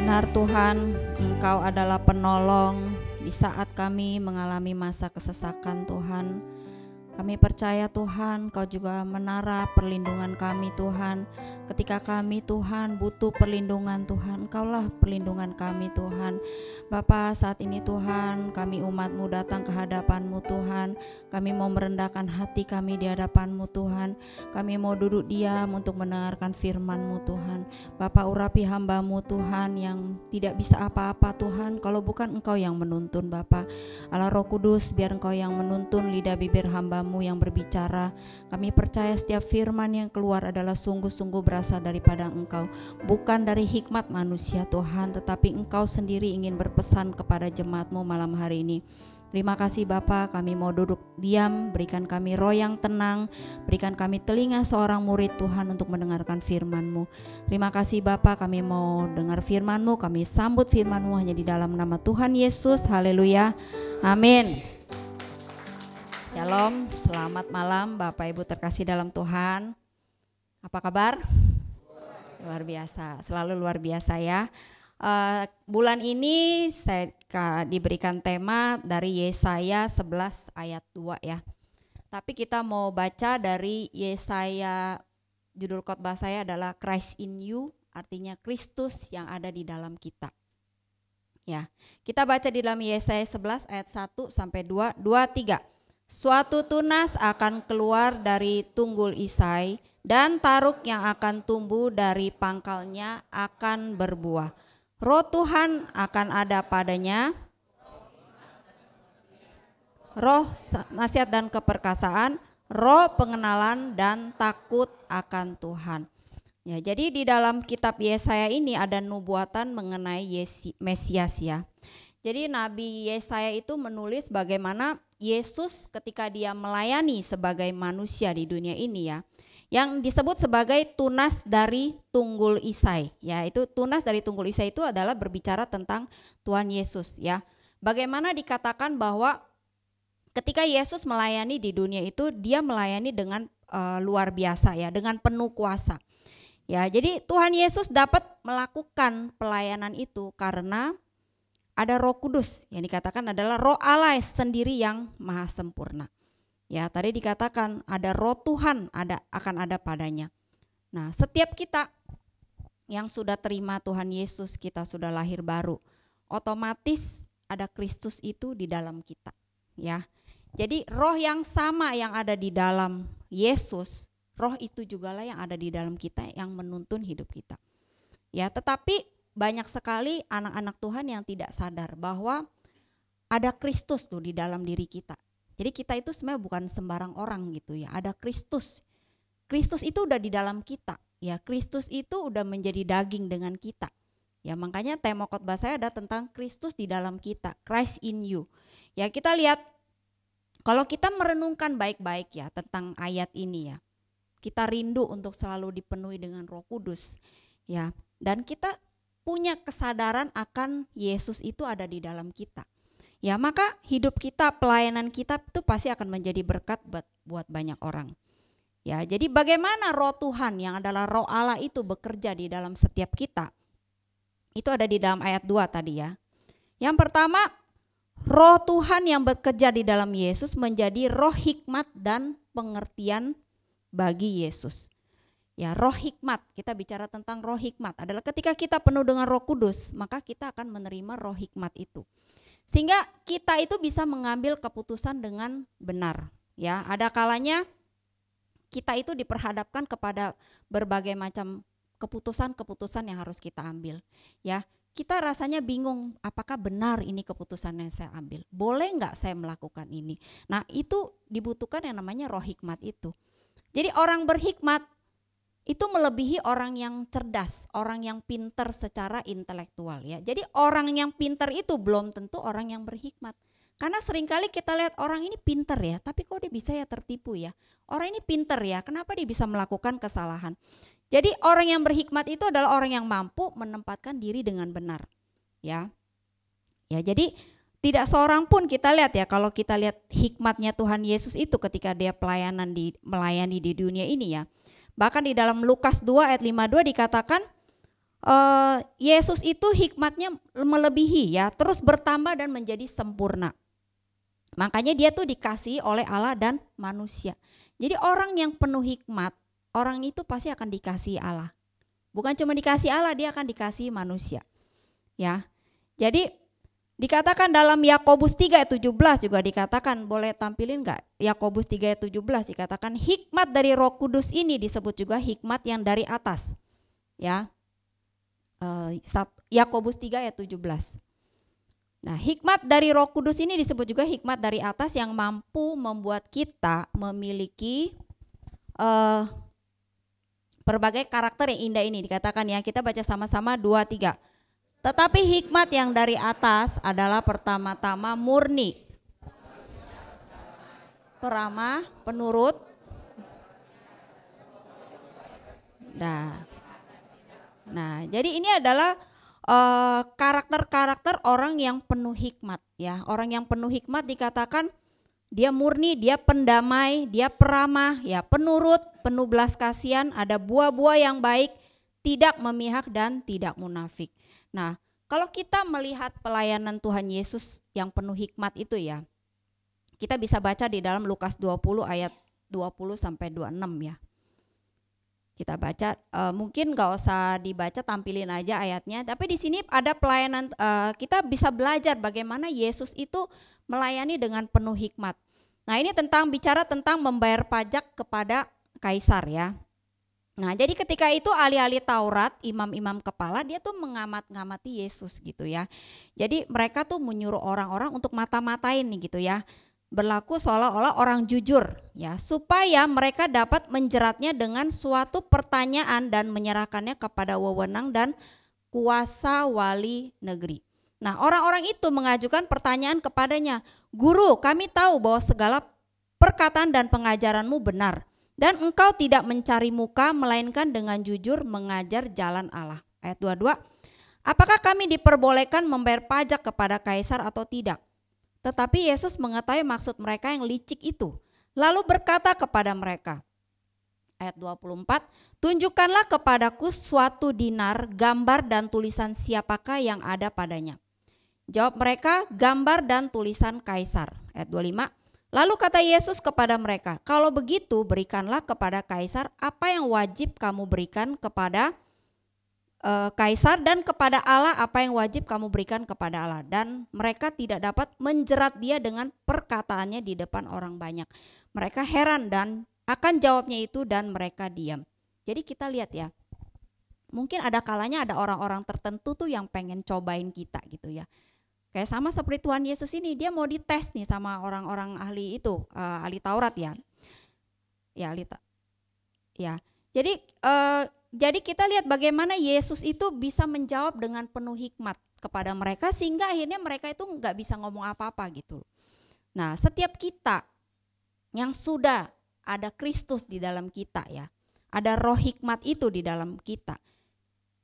Benar Tuhan, Engkau adalah penolong di saat kami mengalami masa kesesakan Tuhan. Kami percaya Tuhan, Kau juga menara perlindungan kami Tuhan. Ketika kami Tuhan butuh perlindungan Tuhan, Engkaulah perlindungan kami Tuhan. Bapa, saat ini Tuhan, kami umat-Mu datang ke hadapan-Mu Tuhan. Kami mau merendahkan hati kami di hadapan-Mu Tuhan. Kami mau duduk diam untuk mendengarkan firman-Mu Tuhan. Bapa, urapi hamba-Mu Tuhan yang tidak bisa apa-apa Tuhan, kalau bukan Engkau yang menuntun Bapa. Allah Roh Kudus, biar Engkau yang menuntun lidah bibir hamba-Mu yang berbicara. Kami percaya setiap firman yang keluar adalah sungguh-sungguh berasal daripada Engkau, bukan dari hikmat manusia Tuhan, tetapi Engkau sendiri ingin berpesan kepada jemaat-Mu malam hari ini. Terima kasih Bapa, kami mau duduk diam, berikan kami roh yang tenang, berikan kami telinga seorang murid Tuhan untuk mendengarkan firman-Mu. Terima kasih Bapa, kami mau dengar firman-Mu, kami sambut firman-Mu hanya di dalam nama Tuhan Yesus. Haleluya, amin. Shalom, selamat malam Bapak Ibu terkasih dalam Tuhan. Apa kabar? Luar biasa, selalu luar biasa ya. Bulan ini saya diberikan tema dari Yesaya 11 ayat 2 ya. Tapi kita mau baca dari Yesaya, judul khotbah saya adalah Christ in you, artinya Kristus yang ada di dalam kita. Ya, kita baca di dalam Yesaya 11 ayat 1 sampai 2, 3. Suatu tunas akan keluar dari tunggul Isai, dan taruk yang akan tumbuh dari pangkalnya akan berbuah. Roh Tuhan akan ada padanya, roh nasihat dan keperkasaan, roh pengenalan dan takut akan Tuhan. Ya, jadi di dalam kitab Yesaya ini ada nubuatan mengenai Mesias ya. Jadi Nabi Yesaya itu menulis bagaimana Yesus ketika dia melayani sebagai manusia di dunia ini ya, yang disebut sebagai tunas dari tunggul Isai. Ya, itu tunas dari tunggul Isai itu adalah berbicara tentang Tuhan Yesus ya. Bagaimana dikatakan bahwa ketika Yesus melayani di dunia itu dia melayani dengan luar biasa ya, dengan penuh kuasa. Ya, jadi Tuhan Yesus dapat melakukan pelayanan itu karena ada Roh Kudus yang dikatakan adalah Roh Allah sendiri yang maha sempurna. Ya, tadi dikatakan ada Roh Tuhan akan ada padanya. Nah, setiap kita yang sudah terima Tuhan Yesus, kita sudah lahir baru, otomatis ada Kristus itu di dalam kita. Ya, jadi roh yang sama yang ada di dalam Yesus, roh itu jugalah yang ada di dalam kita yang menuntun hidup kita. Ya, tetapi banyak sekali anak-anak Tuhan yang tidak sadar bahwa ada Kristus tuh di dalam diri kita. Jadi kita itu sebenarnya bukan sembarang orang gitu ya. Ada Kristus. Kristus itu udah di dalam kita. Ya, Kristus itu udah menjadi daging dengan kita. Ya, makanya tema khotbah saya ada tentang Kristus di dalam kita, Christ in you. Ya, kita lihat kalau kita merenungkan baik-baik ya tentang ayat ini ya. Kita rindu untuk selalu dipenuhi dengan Roh Kudus. Ya, dan kita punya kesadaran akan Yesus itu ada di dalam kita. Ya, maka hidup kita, pelayanan kita itu pasti akan menjadi berkat buat banyak orang. Ya, jadi bagaimana Roh Tuhan yang adalah Roh Allah itu bekerja di dalam setiap kita? Itu ada di dalam ayat 2 tadi ya. Yang pertama, Roh Tuhan yang bekerja di dalam Yesus menjadi roh hikmat dan pengertian bagi Yesus. Ya, roh hikmat, kita bicara tentang roh hikmat adalah ketika kita penuh dengan Roh Kudus, maka kita akan menerima roh hikmat itu. Sehingga kita itu bisa mengambil keputusan dengan benar. Ya, ada kalanya kita itu diperhadapkan kepada berbagai macam keputusan-keputusan yang harus kita ambil. Ya, kita rasanya bingung, apakah benar ini keputusan yang saya ambil? Boleh nggak saya melakukan ini? Nah, itu dibutuhkan yang namanya roh hikmat itu. Jadi orang berhikmat itu melebihi orang yang cerdas, orang yang pintar secara intelektual ya. Jadi orang yang pintar itu belum tentu orang yang berhikmat. Karena seringkali kita lihat orang ini pintar ya, tapi kok dia bisa ya tertipu ya. Orang ini pintar ya, kenapa dia bisa melakukan kesalahan. Jadi orang yang berhikmat itu adalah orang yang mampu menempatkan diri dengan benar. Ya. Ya, jadi tidak seorang pun kita lihat ya, kalau kita lihat hikmatnya Tuhan Yesus itu ketika dia melayani di dunia ini ya. Bahkan di dalam Lukas 2 ayat 52 dikatakan Yesus itu hikmatnya melebihi ya, terus bertambah dan menjadi sempurna. Makanya dia tuh dikasihi oleh Allah dan manusia. Jadi orang yang penuh hikmat, orang itu pasti akan dikasihi Allah. Bukan cuma dikasihi Allah, dia akan dikasihi manusia. Ya. Jadi dikatakan dalam Yakobus 3 ayat 17 juga dikatakan, boleh tampilin enggak? Yakobus 3 ayat 17 dikatakan hikmat dari Roh Kudus ini disebut juga hikmat yang dari atas. Ya. Yakobus 3 ayat 17. Nah, hikmat dari Roh Kudus ini disebut juga hikmat dari atas yang mampu membuat kita memiliki berbagai karakter yang indah ini. Dikatakan ya, kita baca sama-sama 2, 3. Tetapi hikmat yang dari atas adalah pertama-tama murni, peramah, penurut. Nah, jadi ini adalah karakter-karakter orang yang penuh hikmat ya. Orang yang penuh hikmat dikatakan dia murni, dia pendamai, dia peramah, ya penurut, penuh belas kasihan, ada buah-buah yang baik, tidak memihak dan tidak munafik. Nah, kalau kita melihat pelayanan Tuhan Yesus yang penuh hikmat itu ya, kita bisa baca di dalam Lukas 20 ayat 20 sampai 26 ya. Kita baca, mungkin gak usah dibaca, tampilin aja ayatnya. Tapi di sini ada pelayanan, kita bisa belajar bagaimana Yesus itu melayani dengan penuh hikmat. Nah, ini bicara tentang membayar pajak kepada kaisar ya. Nah, jadi ketika itu ahli-ahli Taurat, imam-imam kepala, dia tuh mengamati Yesus gitu ya. Jadi mereka tuh menyuruh orang-orang untuk mata-matain nih gitu ya. Berlaku seolah-olah orang jujur ya, supaya mereka dapat menjeratnya dengan suatu pertanyaan dan menyerahkannya kepada wewenang dan kuasa wali negeri. Nah, orang-orang itu mengajukan pertanyaan kepadanya, "Guru, kami tahu bahwa segala perkataan dan pengajaranmu benar, dan engkau tidak mencari muka melainkan dengan jujur mengajar jalan Allah." Ayat 22, "Apakah kami diperbolehkan membayar pajak kepada kaisar atau tidak?" Tetapi Yesus mengetahui maksud mereka yang licik itu, lalu berkata kepada mereka, ayat 24, "Tunjukkanlah kepadaku suatu dinar, gambar dan tulisan siapakah yang ada padanya." Jawab mereka, "Gambar dan tulisan kaisar." Ayat 25, lalu kata Yesus kepada mereka, "Kalau begitu berikanlah kepada kaisar apa yang wajib kamu berikan kepada kaisar, dan kepada Allah apa yang wajib kamu berikan kepada Allah." Dan mereka tidak dapat menjerat dia dengan perkataannya di depan orang banyak. Mereka heran dan akan jawabnya itu, dan mereka diam. Jadi kita lihat ya, mungkin ada kalanya ada orang-orang tertentu tuh yang pengen cobain kita gitu ya. Kayak sama seperti Tuhan Yesus ini, dia mau dites nih sama orang-orang ahli itu, ahli Taurat ya. Jadi kita lihat bagaimana Yesus itu bisa menjawab dengan penuh hikmat kepada mereka, sehingga akhirnya mereka itu nggak bisa ngomong apa-apa gitu. Nah, setiap kita yang sudah ada Kristus di dalam kita ya, ada roh hikmat itu di dalam kita,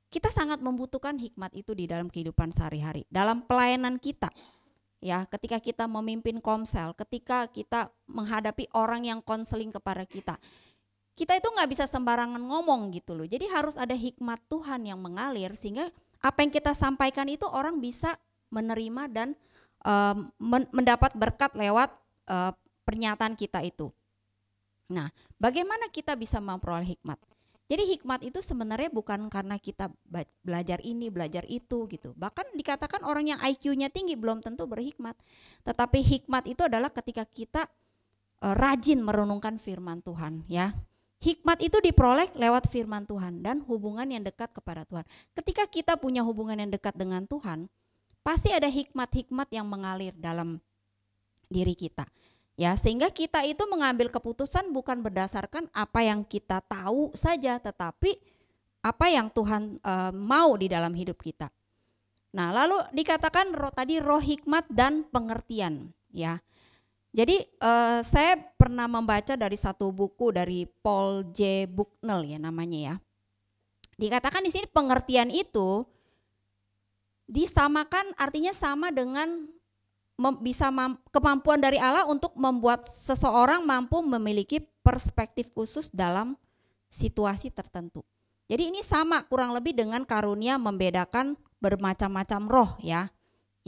kita sangat membutuhkan hikmat itu di dalam kehidupan sehari-hari, dalam pelayanan kita. Ya, ketika kita memimpin komsel, ketika kita menghadapi orang yang konseling kepada kita itu nggak bisa sembarangan ngomong gitu loh. Jadi harus ada hikmat Tuhan yang mengalir, sehingga apa yang kita sampaikan itu orang bisa menerima dan mendapat berkat lewat pernyataan kita itu. Nah, bagaimana kita bisa memperoleh hikmat? Jadi hikmat itu sebenarnya bukan karena kita belajar ini, belajar itu gitu. Bahkan dikatakan orang yang IQ-nya tinggi belum tentu berhikmat. Tetapi hikmat itu adalah ketika kita rajin merenungkan firman Tuhan ya. Hikmat itu diperoleh lewat firman Tuhan dan hubungan yang dekat kepada Tuhan. Ketika kita punya hubungan yang dekat dengan Tuhan, pasti ada hikmat-hikmat yang mengalir dalam diri kita. Ya, sehingga kita itu mengambil keputusan bukan berdasarkan apa yang kita tahu saja, tetapi apa yang Tuhan mau di dalam hidup kita. Nah, lalu dikatakan roh hikmat dan pengertian, ya. Jadi saya pernah membaca dari satu buku dari Paul J. Bucknell ya namanya ya. Dikatakan di sini pengertian itu disamakan, artinya sama dengan kemampuan dari Allah untuk membuat seseorang mampu memiliki perspektif khusus dalam situasi tertentu. Jadi ini sama kurang lebih dengan karunia membedakan bermacam-macam roh ya,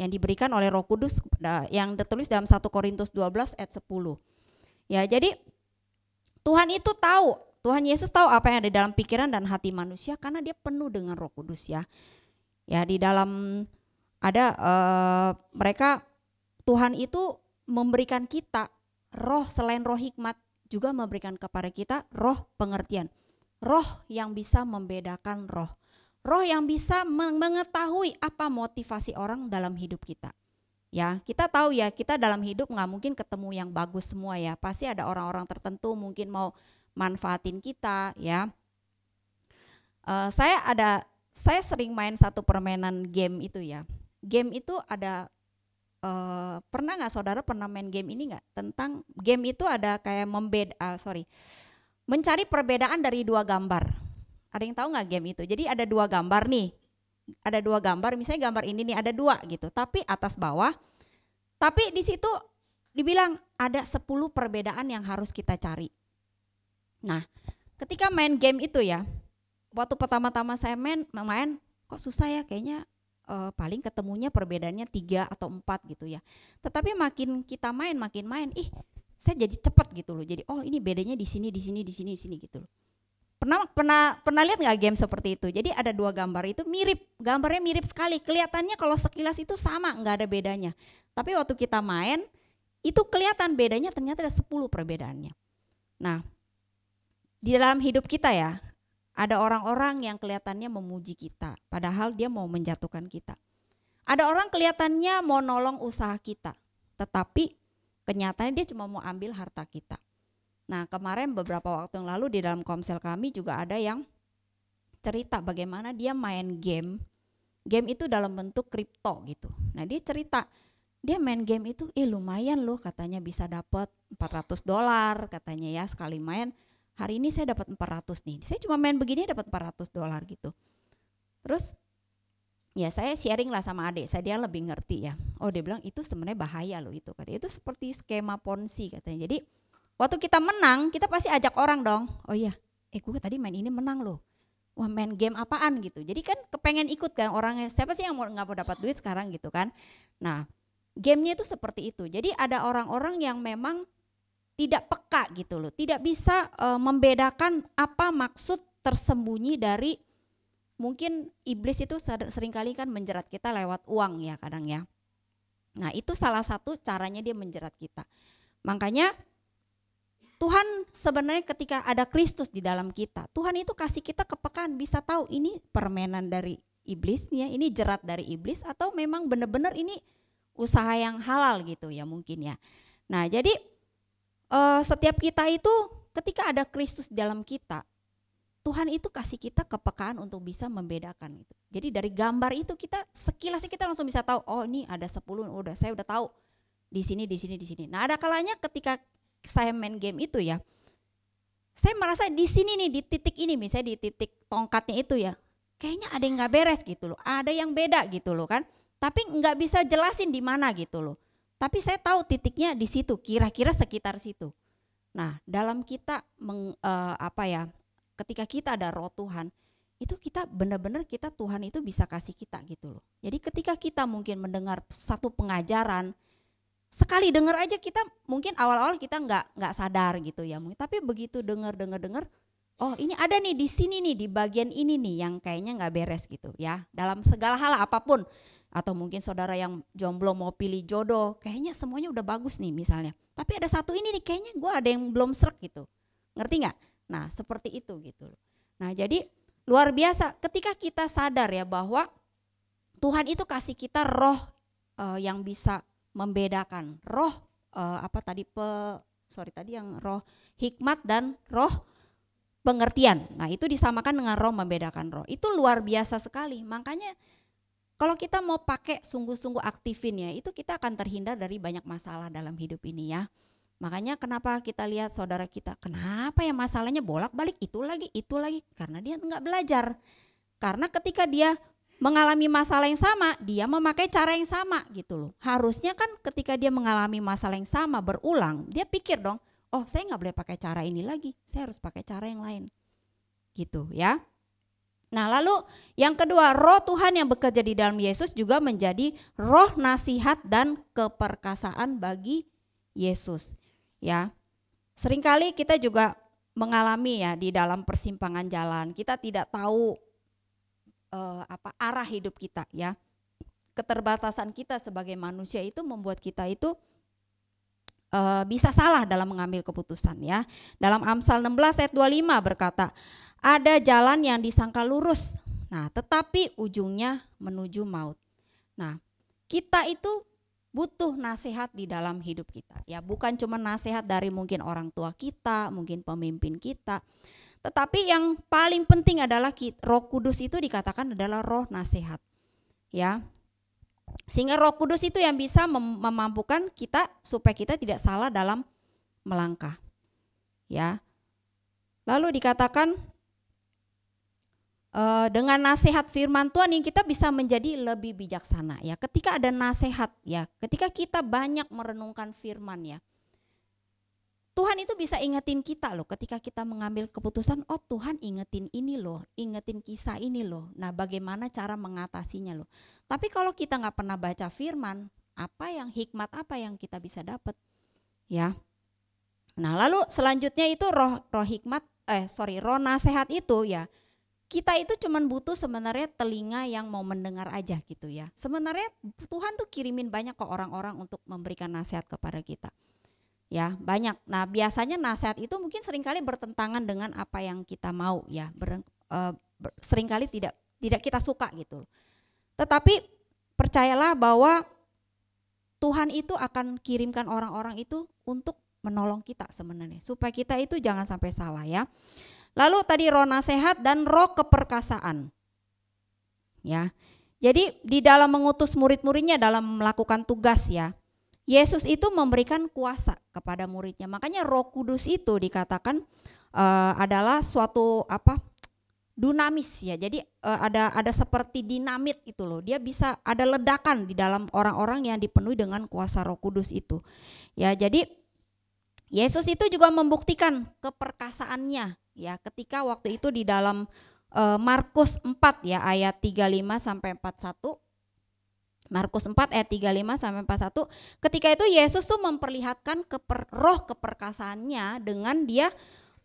yang diberikan oleh Roh Kudus yang tertulis dalam 1 Korintus 12 ayat 10. Ya, jadi Tuhan itu tahu, Tuhan Yesus tahu apa yang ada di dalam pikiran dan hati manusia karena dia penuh dengan Roh Kudus ya. Ya, di dalam ada mereka, Tuhan itu memberikan kita roh selain roh hikmat, juga memberikan kepada kita roh pengertian. Roh yang bisa membedakan roh. Roh yang bisa mengetahui apa motivasi orang dalam hidup kita. Ya, kita tahu ya, kita dalam hidup nggak mungkin ketemu yang bagus semua ya. Pasti ada orang-orang tertentu mungkin mau manfaatin kita ya. Saya sering main satu permainan game itu ya. Game itu ada pernah nggak saudara pernah main game ini nggak? Tentang game itu ada kayak mencari perbedaan dari dua gambar. Ada yang tahu nggak game itu? Jadi ada dua gambar nih. Ada dua gambar, misalnya gambar ini nih ada dua gitu, tapi atas bawah. Tapi di situ dibilang ada 10 perbedaan yang harus kita cari. Nah, ketika main game itu ya, waktu pertama-tama saya main kok susah ya, kayaknya paling ketemunya perbedaannya 3 atau 4 gitu ya. Tetapi makin kita main, saya jadi cepat gitu loh. Jadi ini bedanya di sini gitu loh. Pernah lihat nggak game seperti itu? Jadi ada dua gambar itu gambarnya mirip sekali. Kelihatannya kalau sekilas itu sama, nggak ada bedanya. Tapi waktu kita main, itu kelihatan bedanya, ternyata ada 10 perbedaannya. Nah, di dalam hidup kita ya, ada orang-orang yang kelihatannya memuji kita, padahal dia mau menjatuhkan kita. Ada orang kelihatannya mau nolong usaha kita, tetapi kenyataannya dia cuma mau ambil harta kita. Nah, kemarin beberapa waktu yang lalu di dalam komsel kami juga ada yang cerita bagaimana dia main game. Game itu dalam bentuk kripto gitu. Nah, dia cerita dia main game itu lumayan loh, katanya bisa dapat $400 katanya ya sekali main. Hari ini saya dapat 400 nih. Saya cuma main begini dapat $400 gitu. Terus ya saya sharing lah sama adik saya, dia lebih ngerti ya. Dia bilang itu sebenarnya bahaya loh itu. Katanya itu seperti skema ponzi katanya. Jadi waktu kita menang, kita pasti ajak orang dong. Oh iya, gue tadi main ini menang loh. Wah, main game apaan gitu. Jadi kan kepengen ikut kan orangnya. Siapa sih yang nggak mau dapat duit sekarang gitu kan. Nah, gamenya itu seperti itu. Jadi ada orang-orang yang memang tidak peka gitu loh. Tidak bisa membedakan apa maksud tersembunyi dari, mungkin iblis itu seringkali kan menjerat kita lewat uang ya kadang ya. Nah, itu salah satu caranya dia menjerat kita. Makanya Tuhan sebenarnya ketika ada Kristus di dalam kita, Tuhan itu kasih kita kepekaan, bisa tahu ini permainan dari iblis ya, ini jerat dari iblis atau memang benar-benar ini usaha yang halal gitu ya mungkin ya. Nah, jadi setiap kita itu ketika ada Kristus di dalam kita, Tuhan itu kasih kita kepekaan untuk bisa membedakan itu. Jadi dari gambar itu kita sekilas kita langsung bisa tahu, ini ada 10, saya udah tahu di sini. Nah, ada kalanya ketika saya main game itu ya, saya merasa di sini nih, di titik ini, misalnya di titik tongkatnya itu ya, kayaknya ada yang nggak beres gitu loh, ada yang beda gitu loh kan, tapi nggak bisa jelasin di mana gitu loh. Tapi saya tahu titiknya di situ, kira-kira sekitar situ. Nah, dalam kita ketika kita ada roh Tuhan, itu kita benar-benar Tuhan itu bisa kasih kita gitu loh. Jadi ketika kita mungkin mendengar satu pengajaran, sekali dengar aja kita mungkin awal-awal kita nggak sadar gitu ya, tapi begitu dengar, ini ada nih di sini nih, di bagian ini nih yang kayaknya nggak beres gitu ya, dalam segala hal apapun. Atau mungkin saudara yang jomblo mau pilih jodoh, kayaknya semuanya udah bagus nih misalnya, tapi ada satu ini nih kayaknya gue ada yang belum srek gitu, ngerti nggak? Nah, seperti itu gitu. Nah, jadi luar biasa ketika kita sadar ya bahwa Tuhan itu kasih kita roh yang bisa membedakan, roh yang roh hikmat dan roh pengertian. Nah, itu disamakan dengan roh membedakan roh. Itu luar biasa sekali. Makanya kalau kita mau pakai sungguh-sungguh aktifin ya, itu kita akan terhindar dari banyak masalah dalam hidup ini ya. Makanya kenapa kita lihat saudara kita, kenapa ya masalahnya bolak-balik itu lagi, karena dia enggak belajar. Karena ketika dia mengalami masalah yang sama, dia memakai cara yang sama gitu loh. Harusnya kan ketika dia mengalami masalah yang sama berulang, dia pikir dong, saya nggak boleh pakai cara ini lagi, saya harus pakai cara yang lain gitu ya. Nah, lalu yang kedua, roh Tuhan yang bekerja di dalam Yesus juga menjadi roh nasihat dan keperkasaan bagi Yesus. Ya. Seringkali kita juga mengalami ya di dalam persimpangan jalan. Kita tidak tahu arah hidup kita ya. Keterbatasan kita sebagai manusia itu membuat kita itu bisa salah dalam mengambil keputusan ya. Dalam Amsal 16 ayat 25 berkata, ada jalan yang disangka lurus, nah tetapi ujungnya menuju maut. Nah, kita itu butuh nasihat di dalam hidup kita. Ya, bukan cuma nasihat dari mungkin orang tua kita, mungkin pemimpin kita. Tetapi yang paling penting adalah Roh Kudus itu dikatakan adalah roh nasihat. Ya. Sehingga Roh Kudus itu yang bisa memampukan kita supaya kita tidak salah dalam melangkah. Ya. Lalu dikatakan dengan nasihat firman Tuhan yang kita bisa menjadi lebih bijaksana ya. Ketika ada nasihat ya, ketika kita banyak merenungkan firman ya, Tuhan itu bisa ingetin kita loh ketika kita mengambil keputusan, oh Tuhan ingetin ini loh, ingetin kisah ini loh. Nah, bagaimana cara mengatasinya loh. Tapi kalau kita nggak pernah baca firman, hikmat apa yang kita bisa dapat ya. Nah, lalu selanjutnya itu roh nasihat itu ya. Kita itu cuman butuh sebenarnya telinga yang mau mendengar aja gitu ya. Sebenarnya Tuhan tuh kirimin banyak kok orang-orang untuk memberikan nasihat kepada kita. Ya, banyak. Nah, biasanya nasihat itu mungkin seringkali bertentangan dengan apa yang kita mau ya. Seringkali tidak kita suka gitu. Tetapi percayalah bahwa Tuhan itu akan kirimkan orang-orang itu untuk menolong kita sebenarnya. Supaya kita itu jangan sampai salah ya. Lalu tadi roh nasihat dan roh keperkasaan. Ya. Jadi di dalam mengutus murid-muridnya dalam melakukan tugas ya. Yesus itu memberikan kuasa kepada muridnya. Makanya Roh Kudus itu dikatakan adalah suatu dunamis ya. Jadi ada seperti dinamit itu loh. Dia bisa ada ledakan di dalam orang-orang yang dipenuhi dengan kuasa Roh Kudus itu. Ya, jadi Yesus itu juga membuktikan keperkasaannya ya ketika waktu itu di dalam Markus 4 ya ayat 35 sampai 41. Markus 4 ayat 35 sampai 41. Ketika itu Yesus tuh memperlihatkan roh keperkasaannya dengan dia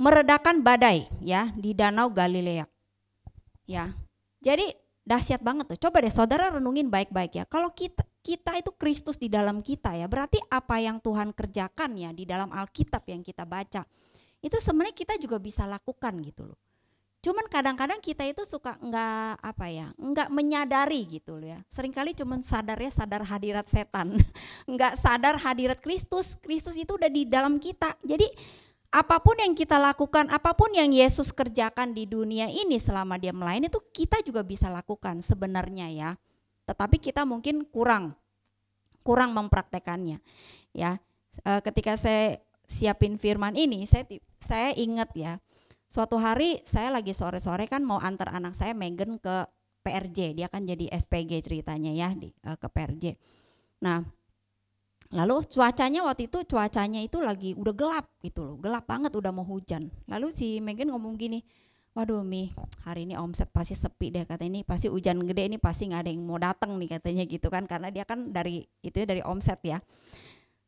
meredakan badai ya di Danau Galilea. Ya. Jadi dahsyat banget tuh. Coba deh saudara renungin baik-baik ya. Kalau kita itu Kristus di dalam kita ya, berarti apa yang Tuhan kerjakan ya di dalam Alkitab yang kita baca, itu sebenarnya kita juga bisa lakukan gitu loh. Cuman kadang-kadang kita itu suka nggak menyadari gitu loh ya. Seringkali cuman sadar hadirat setan, nggak sadar hadirat Kristus. Kristus itu udah di dalam kita. Jadi apapun yang kita lakukan, apapun yang Yesus kerjakan di dunia ini selama dia melayani itu kita juga bisa lakukan sebenarnya ya. Tetapi kita mungkin kurang mempraktekannya ya. Ketika saya siapin firman ini, saya ingat ya. Suatu hari saya lagi sore-sore kan mau antar anak saya Megan ke PRJ, dia kan jadi SPG ceritanya ya ke PRJ. Nah, lalu cuacanya itu lagi udah gelap gitu loh, gelap banget udah mau hujan. Lalu si Megan ngomong gini, waduh Mi, hari ini omset pasti sepi deh, katanya ini pasti hujan gede, ini pasti nggak ada yang mau datang nih katanya gitu kan, karena dia kan dari omset ya.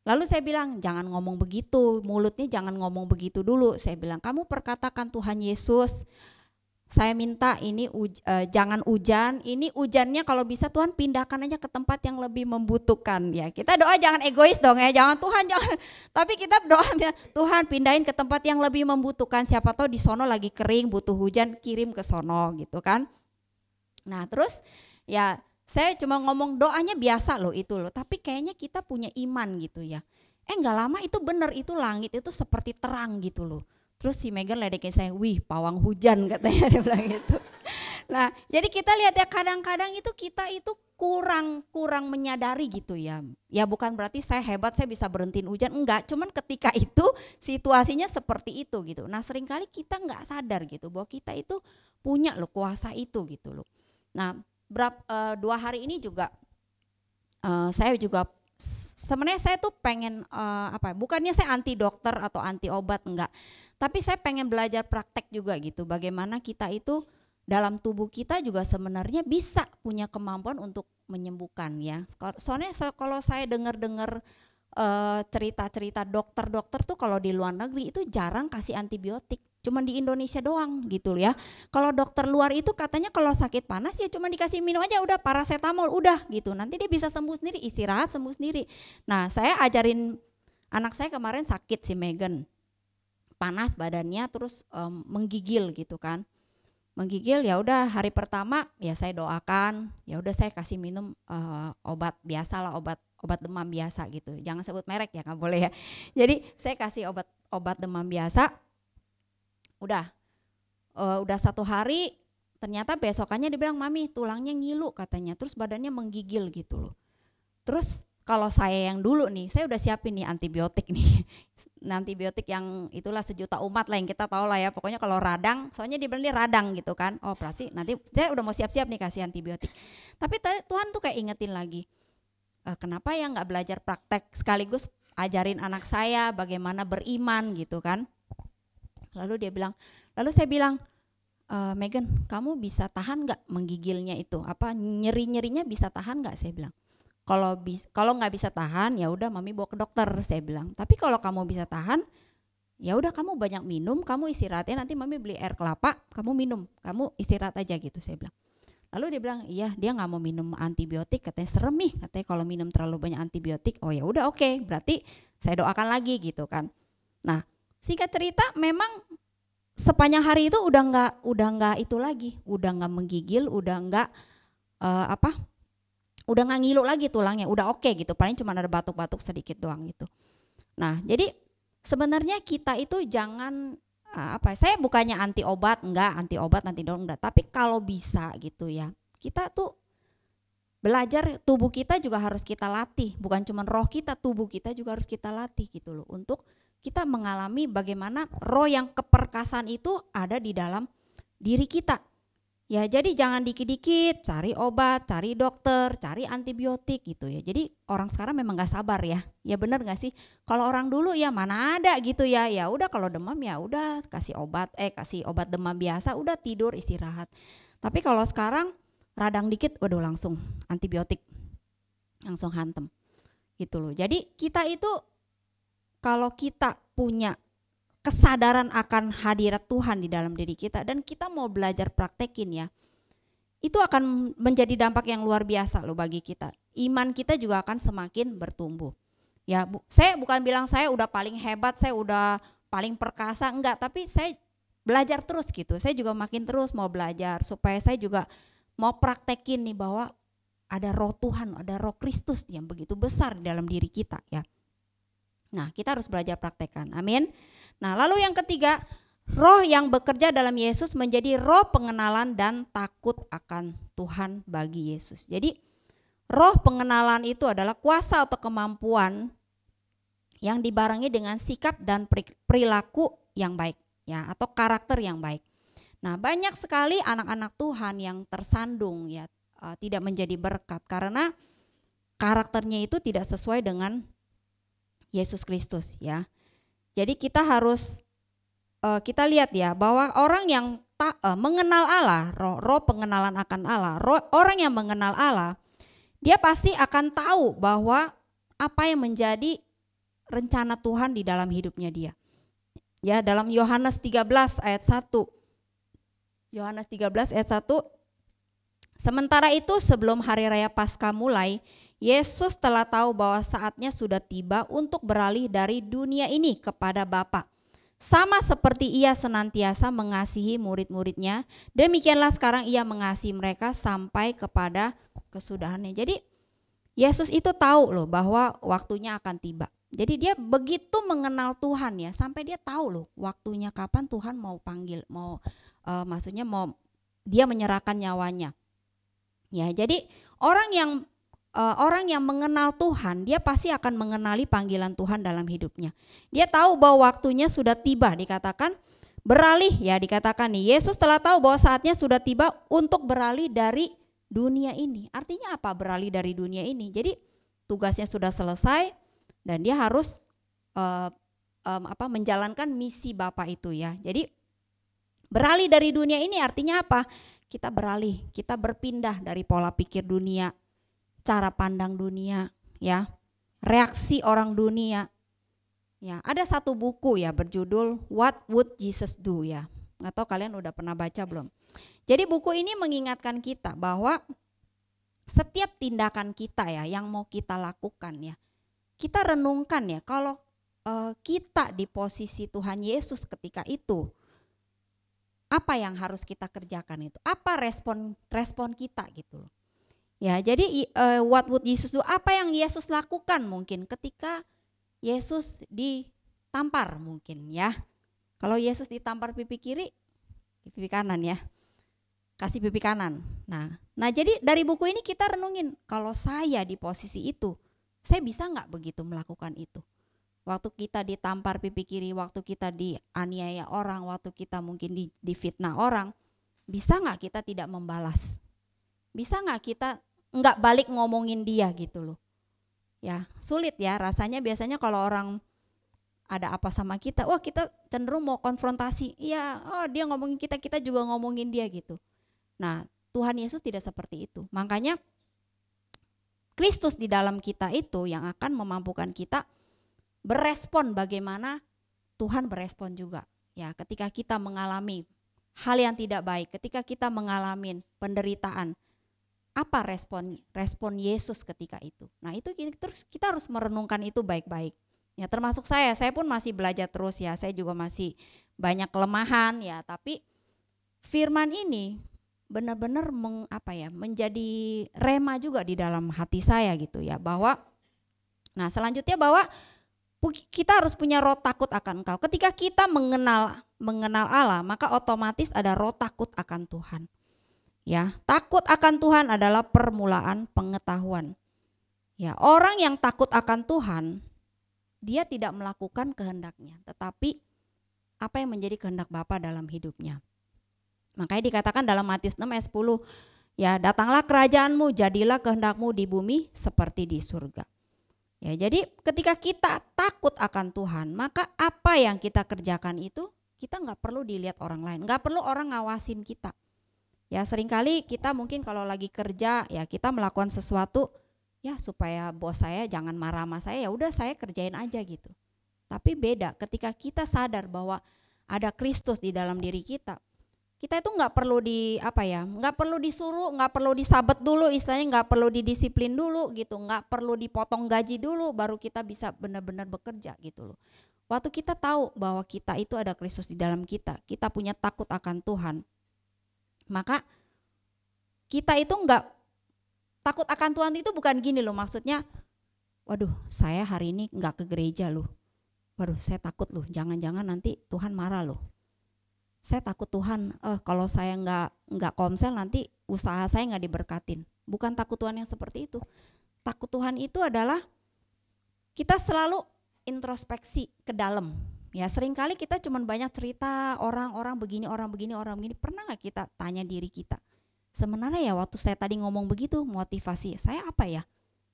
Lalu saya bilang jangan ngomong begitu, mulutnya jangan ngomong begitu dulu. Saya bilang kamu perkatakan Tuhan Yesus, saya minta ini jangan hujan, ini hujannya kalau bisa Tuhan pindahkan aja ke tempat yang lebih membutuhkan ya. Kita doa jangan egois dong ya, jangan Tuhan jangan. Tapi kita doa Tuhan pindahin ke tempat yang lebih membutuhkan. Siapa tahu di sono lagi kering butuh hujan, kirim ke sono gitu kan. Nah terus ya saya cuma ngomong doanya biasa loh itu loh. Tapi kayaknya kita punya iman gitu ya. Gak lama itu bener, itu langit itu seperti terang gitu loh. Terus si Megan ledekin saya, wih pawang hujan katanya dia bilang gitu. Nah jadi kita lihat ya kadang-kadang itu kita itu kurang menyadari gitu ya. Ya bukan berarti saya hebat saya bisa berhentiin hujan, enggak. Cuman ketika itu situasinya seperti itu gitu. Nah seringkali kita gak sadar gitu bahwa kita itu punya loh kuasa itu gitu loh. Nah 2 hari ini juga saya juga sebenarnya saya tuh pengen bukannya saya anti dokter atau anti obat enggak, tapi saya pengen belajar praktek juga gitu bagaimana kita itu dalam tubuh kita juga sebenarnya bisa punya kemampuan untuk menyembuhkan ya. Soalnya kalau saya dengar-dengar cerita-cerita dokter-dokter tuh kalau di luar negeri itu jarang kasih antibiotik. Cuman di Indonesia doang gitu ya. Kalau dokter luar itu katanya kalau sakit panas ya cuma dikasih minum aja udah paracetamol udah gitu. Nanti dia bisa sembuh sendiri, istirahat sembuh sendiri. Nah, saya ajarin anak saya kemarin sakit si Megan. Panas badannya terus menggigil gitu kan. Menggigil ya udah hari pertama ya saya doakan, ya udah saya kasih minum obat biasa lah, obat demam biasa gitu. Jangan sebut merek ya, nggak boleh ya. Jadi saya kasih obat demam biasa. Udah 1 hari ternyata besokannya dibilang mami tulangnya ngilu katanya, terus badannya menggigil gitu loh. Terus kalau saya yang dulu nih, saya udah siapin nih antibiotik nih. Antibiotik yang itulah sejuta umat lah yang kita tahu lah ya. Pokoknya kalau radang, soalnya dibilang ini radang gitu kan. Oh berarti nanti saya udah mau siap-siap nih kasih antibiotik. Tapi Tuhan tuh kayak ingetin lagi, kenapa ya nggak belajar praktek sekaligus ajarin anak saya bagaimana beriman gitu kan. Lalu saya bilang, Megan kamu bisa tahan nggak menggigilnya itu? Apa nyeri-nyerinya bisa tahan nggak? Saya bilang. Kalau nggak bisa tahan ya udah mami bawa ke dokter saya bilang. Tapi kalau kamu bisa tahan ya udah kamu banyak minum, kamu istirahatnya nanti mami beli air kelapa, kamu minum, kamu istirahat aja gitu saya bilang. Lalu dia bilang iya dia nggak mau minum antibiotik katanya serem nih katanya kalau minum terlalu banyak antibiotik. Oh ya udah oke, berarti saya doakan lagi gitu kan. Nah singkat cerita memang sepanjang hari itu udah nggak itu lagi, udah nggak menggigil, udah nggak udah nggak ngilu lagi tulangnya, udah oke gitu, paling cuma ada batuk-batuk sedikit doang gitu. Nah jadi sebenarnya kita itu jangan saya bukannya anti obat nanti dong enggak, tapi kalau bisa gitu ya kita tuh belajar, tubuh kita juga harus kita latih, bukan cuma roh kita, tubuh kita juga harus kita latih gitu loh, untuk kita mengalami bagaimana roh yang keperkasaan itu ada di dalam diri kita. Ya jadi jangan dikit-dikit cari obat, cari dokter, cari antibiotik gitu ya. Jadi orang sekarang memang gak sabar ya. Ya benar gak sih? Kalau orang dulu ya mana ada gitu ya. Ya udah kalau demam ya udah kasih obat demam biasa, udah tidur istirahat. Tapi kalau sekarang radang dikit waduh langsung antibiotik. Langsung hantem. Gitu loh. Jadi kita itu kalau kita punya kesadaran akan hadirat Tuhan di dalam diri kita dan kita mau belajar praktekin ya, itu akan menjadi dampak yang luar biasa loh bagi kita. Iman kita juga akan semakin bertumbuh. Ya, saya bukan bilang saya udah paling hebat, saya udah paling perkasa, enggak, tapi saya belajar terus gitu. Saya juga makin terus mau belajar supaya saya juga mau praktekin nih bahwa ada roh Tuhan, ada roh Kristus yang begitu besar di dalam diri kita ya. Nah, kita harus belajar praktekkan. Amin. Nah, lalu yang ketiga, roh yang bekerja dalam Yesus menjadi roh pengenalan dan takut akan Tuhan bagi Yesus. Jadi, roh pengenalan itu adalah kuasa atau kemampuan yang dibarengi dengan sikap dan perilaku yang baik ya, atau karakter yang baik. Nah, banyak sekali anak-anak Tuhan yang tersandung ya, tidak menjadi berkat karena karakternya itu tidak sesuai dengan Yesus Kristus ya. Jadi kita harus kita lihat ya bahwa orang yang mengenal Allah, roh pengenalan akan Allah, orang yang mengenal Allah, dia pasti akan tahu bahwa apa yang menjadi rencana Tuhan di dalam hidupnya dia. Ya, dalam Yohanes 13 ayat 1. Yohanes 13 ayat 1. Sementara itu sebelum hari raya Paskah mulai, Yesus telah tahu bahwa saatnya sudah tiba untuk beralih dari dunia ini kepada Bapa. Sama seperti ia senantiasa mengasihi murid-muridnya, demikianlah sekarang ia mengasihi mereka sampai kepada kesudahannya. Jadi Yesus itu tahu loh bahwa waktunya akan tiba. Jadi dia begitu mengenal Tuhan ya, sampai dia tahu loh waktunya kapan Tuhan mau panggil, maksudnya mau dia menyerahkan nyawanya. Ya, jadi orang yang mengenal Tuhan, dia pasti akan mengenali panggilan Tuhan dalam hidupnya. Dia tahu bahwa waktunya sudah tiba, dikatakan beralih ya, dikatakan nih Yesus telah tahu bahwa saatnya sudah tiba untuk beralih dari dunia ini. Artinya apa beralih dari dunia ini? Jadi tugasnya sudah selesai dan dia harus menjalankan misi Bapa itu ya. Jadi beralih dari dunia ini artinya apa? kita beralih, kita berpindah dari pola pikir dunia, cara pandang dunia, ya, reaksi orang dunia. Ya, ada satu buku ya berjudul What Would Jesus Do ya. Nggak tahu kalian udah pernah baca belum? Jadi buku ini mengingatkan kita bahwa setiap tindakan kita ya yang mau kita lakukan ya, kita renungkan ya kalau kita di posisi Tuhan Yesus ketika itu, apa yang harus kita kerjakan itu? Apa respon kita gitu loh. Ya, jadi what would Jesus do? Apa yang Yesus lakukan mungkin ketika Yesus ditampar mungkin ya. Kalau Yesus ditampar pipi kiri, pipi kanan ya. Kasih pipi kanan. Nah jadi dari buku ini kita renungin, kalau saya di posisi itu, saya bisa nggak begitu melakukan itu? Waktu kita ditampar pipi kiri, waktu kita dianiaya orang, waktu kita mungkin difitnah orang, bisa nggak kita tidak membalas? Bisa nggak kita nggak balik ngomongin dia gitu loh? Ya sulit ya rasanya. Biasanya kalau orang ada apa sama kita, wah kita cenderung mau konfrontasi. Iya, oh dia ngomongin kita, kita juga ngomongin dia gitu. Nah Tuhan Yesus tidak seperti itu. Makanya Kristus di dalam kita itu yang akan memampukan kita berespon bagaimana Tuhan berespon juga. Ya, ketika kita mengalami hal yang tidak baik, ketika kita mengalami penderitaan, apa respon Yesus ketika itu? Nah, itu terus kita harus merenungkan itu baik-baik. Ya, termasuk saya pun masih belajar terus ya. Saya juga masih banyak kelemahan ya, tapi firman ini benar-benar menjadi rema juga di dalam hati saya gitu ya, bahwa nah selanjutnya bahwa kita harus punya roh takut akan Engkau. Ketika kita mengenal Allah, maka otomatis ada roh takut akan Tuhan. Ya, takut akan Tuhan adalah permulaan pengetahuan. Ya, orang yang takut akan Tuhan, dia tidak melakukan kehendaknya, tetapi apa yang menjadi kehendak Bapa dalam hidupnya. Makanya dikatakan dalam Matius 6 ayat 10, ya datanglah kerajaanmu, jadilah kehendakmu di bumi seperti di surga. Ya, jadi ketika kita takut akan Tuhan, maka apa yang kita kerjakan itu kita nggak perlu dilihat orang lain, nggak perlu orang ngawasin kita. Ya seringkali kita mungkin kalau lagi kerja ya kita melakukan sesuatu ya supaya bos saya jangan marah sama saya, ya udah saya kerjain aja gitu. Tapi beda ketika kita sadar bahwa ada Kristus di dalam diri kita. Kita itu nggak perlu nggak perlu disuruh, nggak perlu disabet dulu, istilahnya nggak perlu didisiplin dulu gitu, nggak perlu dipotong gaji dulu, baru kita bisa benar-benar bekerja gitu loh. Waktu kita tahu bahwa kita itu ada Kristus di dalam kita punya takut akan Tuhan, maka kita itu nggak takut akan Tuhan itu bukan gini loh, maksudnya, waduh saya hari ini nggak ke gereja loh, waduh saya takut loh, jangan-jangan nanti Tuhan marah loh. Saya takut Tuhan, kalau saya nggak komsel nanti usaha saya nggak diberkatin. Bukan takut Tuhan yang seperti itu. Takut Tuhan itu adalah kita selalu introspeksi ke dalam. Ya seringkali kita cuma banyak cerita orang begini. Pernah nggak kita tanya diri kita? Sebenarnya ya waktu saya tadi ngomong begitu, motivasi saya apa ya?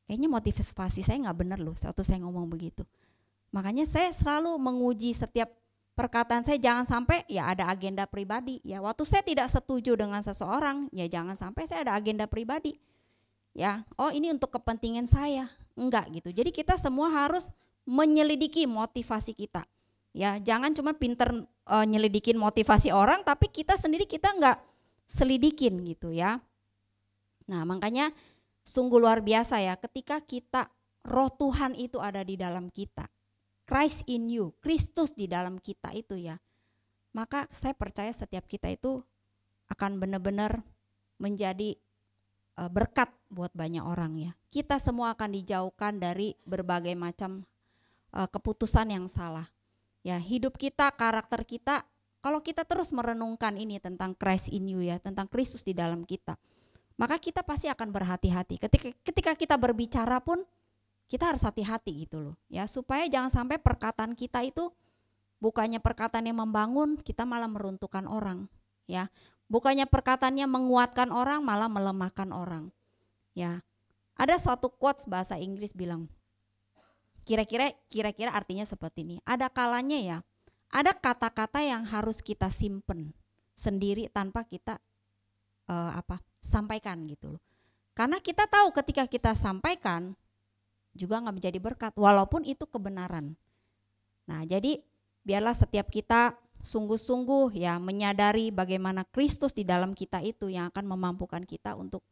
Kayaknya motivasi saya nggak benar loh waktu saya ngomong begitu. Makanya saya selalu menguji setiap perkataan saya, jangan sampai ya ada agenda pribadi. Ya waktu saya tidak setuju dengan seseorang, ya jangan sampai saya ada agenda pribadi. Ya, oh ini untuk kepentingan saya. Enggak gitu. Jadi kita semua harus menyelidiki motivasi kita. Ya, jangan cuma pinter nyelidikin motivasi orang, tapi kita sendiri kita enggak selidikin gitu ya. Nah, makanya sungguh luar biasa ya ketika kita roh Tuhan itu ada di dalam kita. Christ in you, Kristus di dalam kita itu ya. Maka saya percaya setiap kita itu akan benar-benar menjadi berkat buat banyak orang ya. Kita semua akan dijauhkan dari berbagai macam keputusan yang salah. Ya, hidup kita, karakter kita, kalau kita terus merenungkan ini tentang Christ in you ya, tentang Kristus di dalam kita, maka kita pasti akan berhati-hati. Ketika kita berbicara pun kita harus hati-hati gitu loh ya, supaya jangan sampai perkataan kita itu bukannya perkataan yang membangun, kita malah meruntuhkan orang ya. Bukannya perkataannya menguatkan orang, malah melemahkan orang ya. Ada suatu quotes bahasa Inggris bilang, kira-kira artinya seperti ini. Ada kalanya ya, ada kata-kata yang harus kita simpen sendiri tanpa kita sampaikan gitu loh. Karena kita tahu ketika kita sampaikan juga nggak menjadi berkat walaupun itu kebenaran. Nah, jadi biarlah setiap kita sungguh-sungguh ya menyadari bagaimana Kristus di dalam kita itu yang akan memampukan kita untuk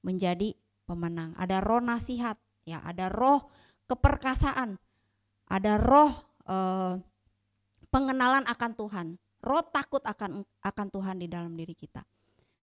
menjadi pemenang. Ada roh nasihat, ya, ada roh keperkasaan, ada roh pengenalan akan Tuhan, roh takut akan Tuhan di dalam diri kita.